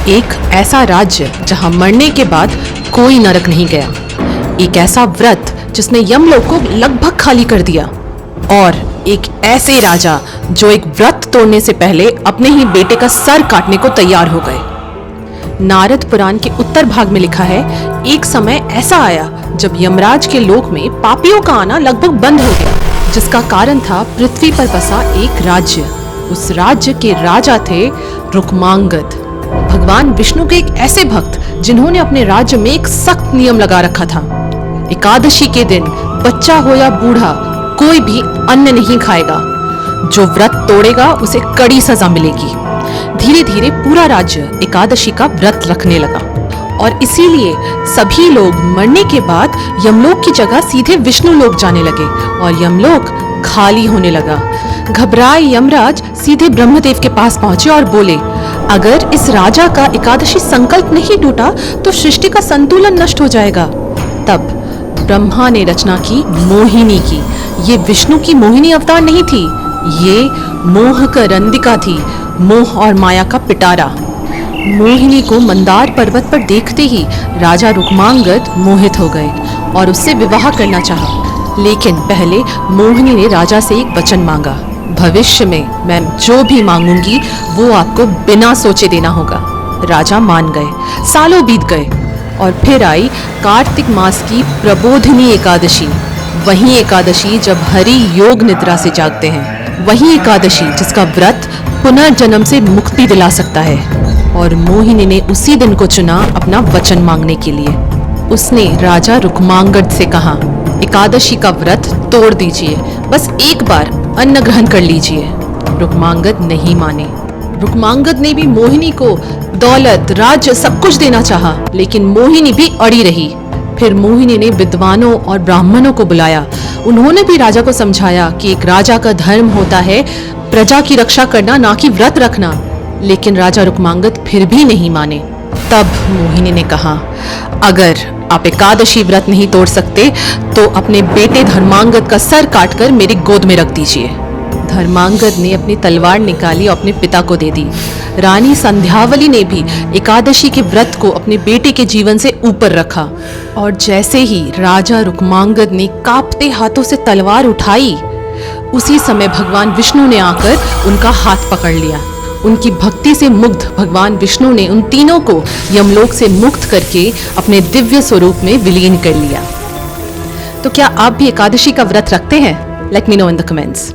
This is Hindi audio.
एक ऐसा राज्य जहां मरने के बाद कोई नरक नहीं गया, एक ऐसा व्रत जिसने यमलोक को लगभग खाली कर दिया, और एक ऐसे राजा जो एक व्रत तोड़ने से पहले अपने ही बेटे का सर काटने को तैयार हो गए। नारद पुराण के उत्तर भाग में लिखा है, एक समय ऐसा आया जब यमराज के लोक में पापियों का आना लगभग बंद हो गया, जिसका कारण था पृथ्वी पर बसा एक राज्य। उस राज्य के राजा थे रुक्मांगद, भगवान विष्णु के एक ऐसे भक्त जिन्होंने अपने राज्य में एक सख्त नियम लगा रखा था। एकादशी के दिन बच्चा हो या बूढ़ा कोई भी अन्न नहीं खाएगा। जो व्रत तोड़ेगा उसे कड़ी सजा मिलेगी। धीरे धीरे पूरा राज्य एकादशी का व्रत रखने लगा, और इसीलिए सभी लोग मरने के बाद यमलोक की जगह सीधे विष्णु लोक जाने लगे और यमलोक खाली होने लगा। घबराए यमराज सीधे ब्रह्मदेव के पास पहुंचे और बोले, अगर इस राजा का एकादशी संकल्प नहीं टूटा तो सृष्टि का संतुलन नष्ट हो जाएगा। तब ब्रह्मा ने रचना की मोहिनी की। ये विष्णु की मोहिनी अवतार नहीं थी, ये मोह का रंदिका थी, मोह और माया का पिटारा। मोहिनी को मंदार पर्वत पर देखते ही राजा रुक्मांगद मोहित हो गए और उससे विवाह करना चाहा। लेकिन पहले मोहिनी ने राजा से एक वचन मांगा, भविष्य में मैं जो भी मांगूंगी वो आपको बिना सोचे देना होगा। राजा मान गए। सालों बीत गए और फिर आई कार्तिक मास की प्रबोधिनी एकादशी, वही एकादशी जब हरि योग निद्रा से जागते हैं, वही एकादशी जिसका व्रत पुनर्जन्म से मुक्ति दिला सकता है। और मोहिनी ने उसी दिन को चुना अपना वचन मांगने के लिए। उसने राजा रुक्मांगद से कहा, एकादशी का व्रत तोड़ दीजिए, बस एक बार अन्न ग्रहण कर लीजिए। रुक्मांगद नहीं माने। रुक्मांगद ने भी मोहिनी को दौलत, राज्य सब कुछ देना चाहा, लेकिन मोहिनी भी अड़ी रही। फिर मोहिनी ने विद्वानों और ब्राह्मणों को बुलाया। उन्होंने भी राजा को समझाया कि एक राजा का धर्म होता है प्रजा की रक्षा करना, ना कि व्रत रखना। लेकिन राजा रुक्मांगद फिर भी नहीं माने। तब मोहिनी ने कहा, अगर आप एकादशी व्रत नहीं तोड़ सकते तो अपने बेटे धर्मांगद का सर काटकर मेरी गोद में रख दीजिए। धर्मांगद ने अपनी तलवार निकाली और अपने पिता को दे दी। रानी संध्यावली ने भी एकादशी के व्रत को अपने बेटे के जीवन से ऊपर रखा, और जैसे ही राजा रुक्मांगद ने कांपते हाथों से तलवार उठाई, उसी समय भगवान विष्णु ने आकर उनका हाथ पकड़ लिया। उनकी भक्ति से मुग्ध भगवान विष्णु ने उन तीनों को यमलोक से मुक्त करके अपने दिव्य स्वरूप में विलीन कर लिया। तो क्या आप भी एकादशी का व्रत रखते हैं? Let me know in the comments.